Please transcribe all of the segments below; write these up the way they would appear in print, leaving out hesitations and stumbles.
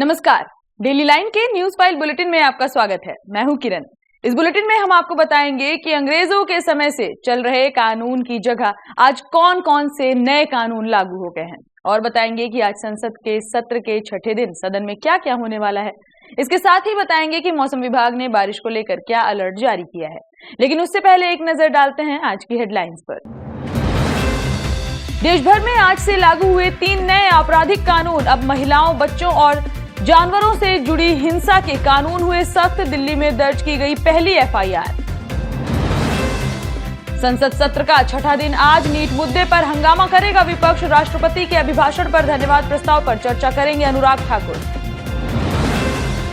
नमस्कार, daily line के news file bulletin में आपका स्वागत है। मैं हूं किरण। इस बुलेटिन में हम आपको बताएंगे कि अंग्रेजों के समय से चल रहे कानून की जगह आज कौन कौन से नए कानून लागू हो गए हैं और बताएंगे कि आज संसद के सत्र के छठे दिन सदन में क्या क्या होने वाला है। इसके साथ ही बताएंगे कि मौसम विभाग ने बारिश को लेकर क्या अलर्ट जारी किया है। लेकिन उससे पहले एक नजर डालते हैं आज की हेडलाइंस पर। देश भर में आज से लागू हुए 3 नए आपराधिक कानून। अब महिलाओं, बच्चों और जानवरों से जुड़ी हिंसा के कानून हुए सख्त। दिल्ली में दर्ज की गई पहली एफआईआर। संसद सत्र का छठा दिन आज। नीट मुद्दे पर हंगामा करेगा विपक्ष। राष्ट्रपति के अभिभाषण पर धन्यवाद प्रस्ताव पर चर्चा करेंगे अनुराग ठाकुर।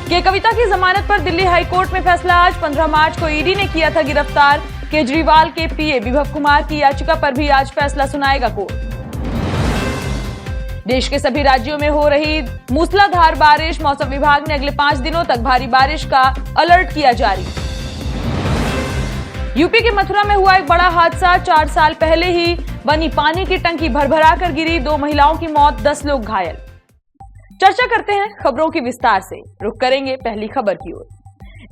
के कविता की जमानत पर दिल्ली हाईकोर्ट में फैसला आज। 15 मार्च को ईडी ने किया था गिरफ्तार। केजरीवाल के पीए विभव कुमार की याचिका पर भी आज फैसला सुनाएगा कोर्ट। देश के सभी राज्यों में हो रही मूसलाधार बारिश। मौसम विभाग ने अगले 5 दिनों तक भारी बारिश का अलर्ट किया जारी। यूपी के मथुरा में हुआ एक बड़ा हादसा। 4 साल पहले ही बनी पानी की टंकी भरभरा कर गिरी। 2 महिलाओं की मौत, 10 लोग घायल। चर्चा करते हैं खबरों की विस्तार से। रुक करेंगे पहली खबर की ओर।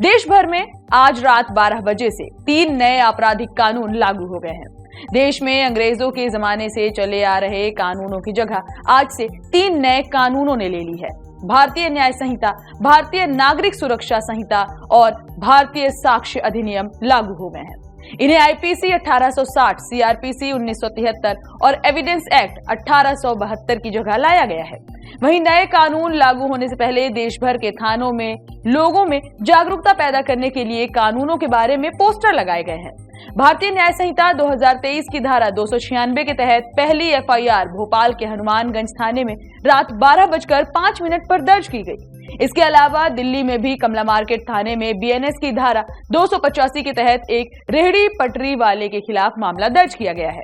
देश भर में आज रात 12 बजे से 3 नए आपराधिक कानून लागू हो गए हैं। देश में अंग्रेजों के जमाने से चले आ रहे कानूनों की जगह आज से 3 नए कानूनों ने ले ली है। भारतीय न्याय संहिता, भारतीय नागरिक सुरक्षा संहिता और भारतीय साक्ष्य अधिनियम लागू हो गए हैं। इन्हें आईपीसी 1860, सीआरपीसी 1973 और एविडेंस एक्ट 1872 की जगह लाया गया है। वहीं नए कानून लागू होने से पहले देश भर के थानों में लोगों में जागरूकता पैदा करने के लिए कानूनों के बारे में पोस्टर लगाए गए हैं। भारतीय न्याय संहिता 2023 की धारा 296 के तहत पहली एफआईआर भोपाल के हनुमानगंज थाने में रात 12:05 पर दर्ज की गई। इसके अलावा दिल्ली में भी कमला मार्केट थाने में बीएनएस की धारा 285 के तहत एक रेहड़ी पटरी वाले के खिलाफ मामला दर्ज किया गया है।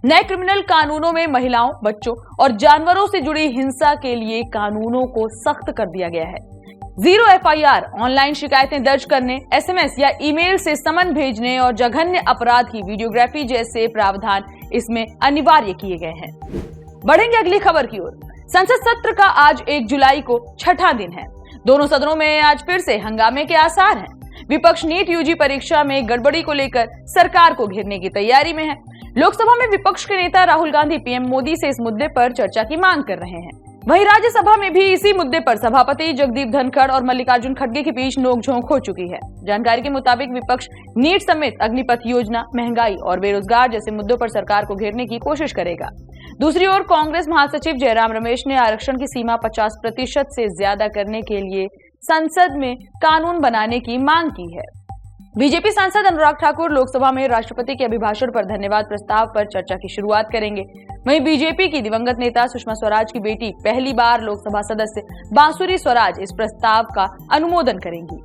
नए क्रिमिनल कानूनों में महिलाओं, बच्चों और जानवरों से जुड़ी हिंसा के लिए कानूनों को सख्त कर दिया गया है। 0 एफआईआर, ऑनलाइन शिकायतें दर्ज करने, एसएमएस या ईमेल से समन भेजने और जघन्य अपराध की वीडियोग्राफी जैसे प्रावधान इसमें अनिवार्य किए गए हैं। बढ़ेंगे अगली खबर की ओर। संसद सत्र का आज 1 जुलाई को छठा दिन है। दोनों सदनों में आज फिर से हंगामे के आसार हैं। विपक्ष नीट यूजी परीक्षा में गड़बड़ी को लेकर सरकार को घेरने की तैयारी में है। लोकसभा में विपक्ष के नेता राहुल गांधी पीएम मोदी से इस मुद्दे पर चर्चा की मांग कर रहे हैं। वहीं राज्यसभा में भी इसी मुद्दे पर सभापति जगदीप धनखड़ और मल्लिकार्जुन खड़गे के बीच नोकझोंक हो चुकी है। जानकारी के मुताबिक विपक्ष नीट समेत अग्निपथ योजना, महंगाई और बेरोजगार जैसे मुद्दों पर सरकार को घेरने की कोशिश करेगा। दूसरी ओर कांग्रेस महासचिव जयराम रमेश ने आरक्षण की सीमा 50% से ज्यादा करने के लिए संसद में कानून बनाने की मांग की है। बीजेपी सांसद अनुराग ठाकुर लोकसभा में राष्ट्रपति के अभिभाषण पर धन्यवाद प्रस्ताव पर चर्चा की शुरुआत करेंगे। वहीं बीजेपी की दिवंगत नेता सुषमा स्वराज की बेटी पहली बार लोकसभा सदस्य बांसुरी स्वराज इस प्रस्ताव का अनुमोदन करेंगी।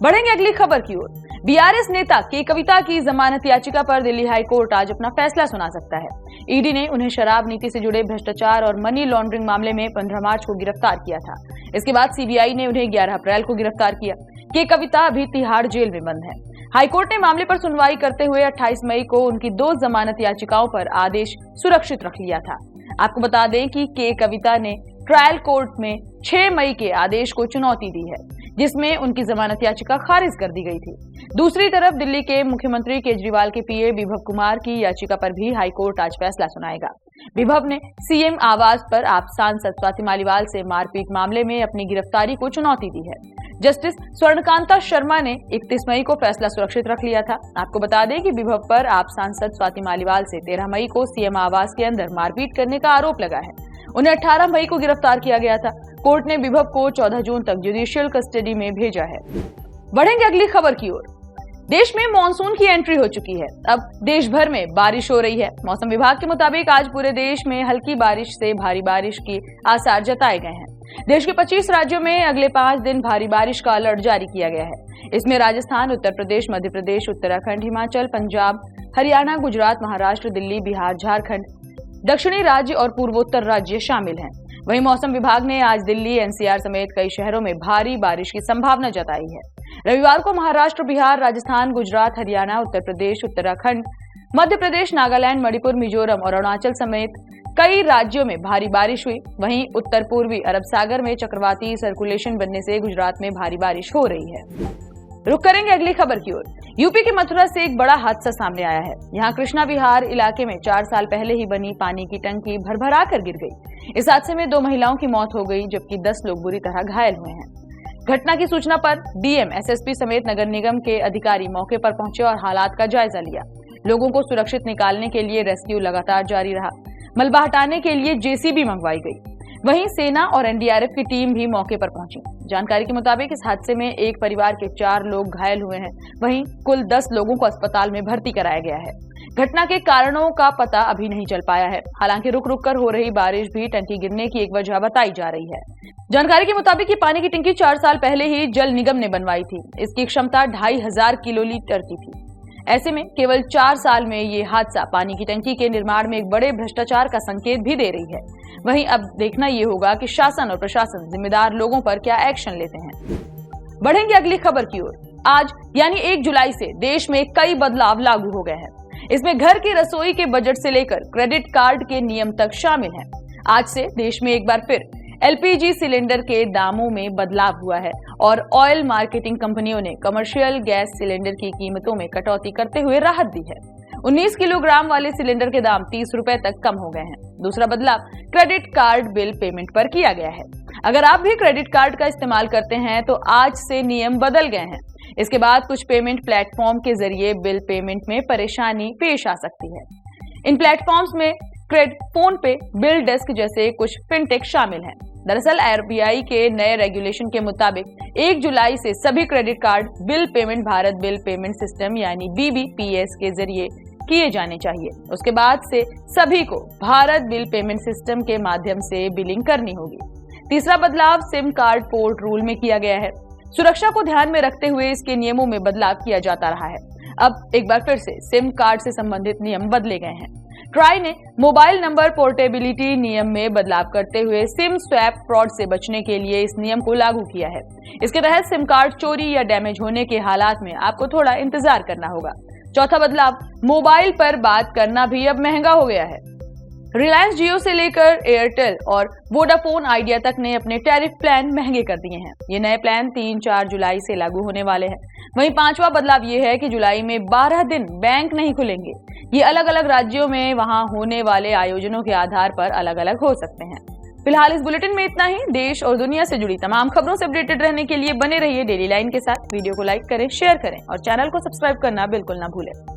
बढ़ेंगे अगली खबर की ओर। बीआरएस नेता के कविता की जमानत याचिका पर दिल्ली हाईकोर्ट आज अपना फैसला सुना सकता है। ईडी ने उन्हें शराब नीति से जुड़े भ्रष्टाचार और मनी लॉन्ड्रिंग मामले में 15 मार्च को गिरफ्तार किया था। इसके बाद सीबीआई ने उन्हें 11 अप्रैल को गिरफ्तार किया। के कविता अभी तिहाड़ जेल में बंद है। हाईकोर्ट ने मामले पर सुनवाई करते हुए 28 मई को उनकी 2 जमानत याचिकाओं पर आदेश सुरक्षित रख लिया था। आपको बता दें कि के कविता ने ट्रायल कोर्ट में 6 मई के आदेश को चुनौती दी है, जिसमें उनकी जमानत याचिका खारिज कर दी गई थी। दूसरी तरफ दिल्ली के मुख्यमंत्री केजरीवाल के पीए विभव कुमार की याचिका पर भी हाईकोर्ट आज फैसला सुनाएगा। विभव ने सीएम आवास पर आप सांसद स्वाति मालीवाल से मारपीट मामले में अपनी गिरफ्तारी को चुनौती दी है। जस्टिस स्वर्णकांता शर्मा ने 31 मई को फैसला सुरक्षित रख लिया था। आपको बता दें कि विभव पर आप सांसद स्वाति मालीवाल से 13 मई को सीएम आवास के अंदर मारपीट करने का आरोप लगा है। उन्हें 18 मई को गिरफ्तार किया गया था। कोर्ट ने विभव को 14 जून तक जुडिशियल कस्टडी में भेजा है। बढ़ेंगे अगली खबर की ओर। देश में मानसून की एंट्री हो चुकी है। अब देश भर में बारिश हो रही है। मौसम विभाग के मुताबिक आज पूरे देश में हल्की बारिश से भारी बारिश की आसार जताए गए हैं। देश के 25 राज्यों में अगले 5 दिन भारी बारिश का अलर्ट जारी किया गया है। इसमें राजस्थान, उत्तर प्रदेश, मध्य प्रदेश, उत्तराखंड, हिमाचल, पंजाब, हरियाणा, गुजरात, महाराष्ट्र, दिल्ली, बिहार, झारखंड, दक्षिणी राज्य और पूर्वोत्तर राज्य शामिल हैं। वहीं मौसम विभाग ने आज दिल्ली, एनसीआर समेत कई शहरों में भारी बारिश की संभावना जताई है। रविवार को महाराष्ट्र, बिहार, राजस्थान, गुजरात, हरियाणा, उत्तर प्रदेश, उत्तराखंड, मध्य प्रदेश, नागालैंड, मणिपुर, मिजोरम और अरुणाचल समेत कई राज्यों में भारी बारिश हुई। वहीं उत्तर पूर्वी अरब सागर में चक्रवाती सर्कुलेशन बनने से गुजरात में भारी बारिश हो रही है। रुक करेंगे अगली खबर की ओर। यूपी के मथुरा से एक बड़ा हादसा सामने आया है। यहाँ कृष्णा विहार इलाके में 4 साल पहले ही बनी पानी की टंकी भरभरा कर गिर गई। इस हादसे में 2 महिलाओं की मौत हो गई, जबकि 10 लोग बुरी तरह घायल हुए हैं। घटना की सूचना पर डीएम, एसएसपी समेत नगर निगम के अधिकारी मौके पर पहुंचे और हालात का जायजा लिया। लोगों को सुरक्षित निकालने के लिए रेस्क्यू लगातार जारी रहा। मलबा हटाने के लिए जेसीबी मंगवाई गई। वहीं सेना और एनडीआरएफ की टीम भी मौके पर पहुंची। जानकारी के मुताबिक इस हादसे में एक परिवार के 4 लोग घायल हुए हैं। वहीं कुल 10 लोगों को अस्पताल में भर्ती कराया गया है। घटना के कारणों का पता अभी नहीं चल पाया है। हालांकि रुक रुक कर हो रही बारिश भी टंकी गिरने की एक वजह बताई जा रही है। जानकारी के मुताबिक ये पानी की टंकी 4 साल पहले ही जल निगम ने बनवाई थी। इसकी क्षमता 2500 किलोलीटर की थी। ऐसे में केवल 4 साल में ये हादसा पानी की टंकी के निर्माण में एक बड़े भ्रष्टाचार का संकेत भी दे रही है। वहीं अब देखना ये होगा कि शासन और प्रशासन जिम्मेदार लोगों पर क्या एक्शन लेते हैं। बढ़ेंगे अगली खबर की ओर। आज यानी 1 जुलाई से देश में कई बदलाव लागू हो गए हैं। इसमें घर की रसोई के बजट से लेकर क्रेडिट कार्ड के नियम तक शामिल हैं। आज से देश में एक बार फिर एलपीजी सिलेंडर के दामों में बदलाव हुआ है और ऑयल मार्केटिंग कंपनियों ने कमर्शियल गैस सिलेंडर की कीमतों में कटौती करते हुए राहत दी है। 19 किलोग्राम वाले सिलेंडर के दाम 30 रुपए तक कम हो गए हैं। दूसरा बदलाव क्रेडिट कार्ड बिल पेमेंट पर किया गया है। अगर आप भी क्रेडिट कार्ड का इस्तेमाल करते हैं तो आज से नियम बदल गए हैं। इसके बाद कुछ पेमेंट प्लेटफॉर्म के जरिए बिल पेमेंट में परेशानी पेश आ सकती है। इन प्लेटफॉर्म्स में फोन पे, बिल डेस्क जैसे कुछ फिनटेक शामिल हैं। दरअसल आरबीआई के नए रेगुलेशन के मुताबिक 1 जुलाई से सभी credit card bill payment Bharat bill payment system यानी बीबीपीएस के जरिए किए जाने चाहिए। उसके बाद से सभी को भारत बिल पेमेंट सिस्टम के माध्यम से बिलिंग करनी होगी। तीसरा बदलाव सिम कार्ड पोर्ट रूल में किया गया है। सुरक्षा को ध्यान में रखते हुए इसके नियमों में बदलाव किया जाता रहा है। अब एक बार फिर से सिम कार्ड से संबंधित नियम बदले गए हैं। ट्राई ने मोबाइल नंबर पोर्टेबिलिटी नियम में बदलाव करते हुए सिम स्वैप फ्रॉड से बचने के लिए इस नियम को लागू किया है। इसके तहत सिम कार्ड चोरी या डैमेज होने के हालात में आपको थोड़ा इंतजार करना होगा। चौथा बदलाव, मोबाइल पर बात करना भी अब महंगा हो गया है। रिलायंस जियो से लेकर एयरटेल और वोडाफोन आइडिया तक ने अपने टैरिफ प्लान महंगे कर दिए हैं। ये नए प्लान 3-4 जुलाई से लागू होने वाले हैं। वहीं 5वां बदलाव ये है कि जुलाई में 12 दिन बैंक नहीं खुलेंगे। ये अलग अलग राज्यों में वहां होने वाले आयोजनों के आधार पर अलग अलग हो सकते हैं। फिलहाल इस बुलेटिन में इतना ही। देश और दुनिया से जुड़ी तमाम खबरों से अपडेटेड रहने के लिए बने रहिए डेली लाइन के साथ। वीडियो को लाइक करें, शेयर करें और चैनल को सब्सक्राइब करना बिल्कुल ना भूलें।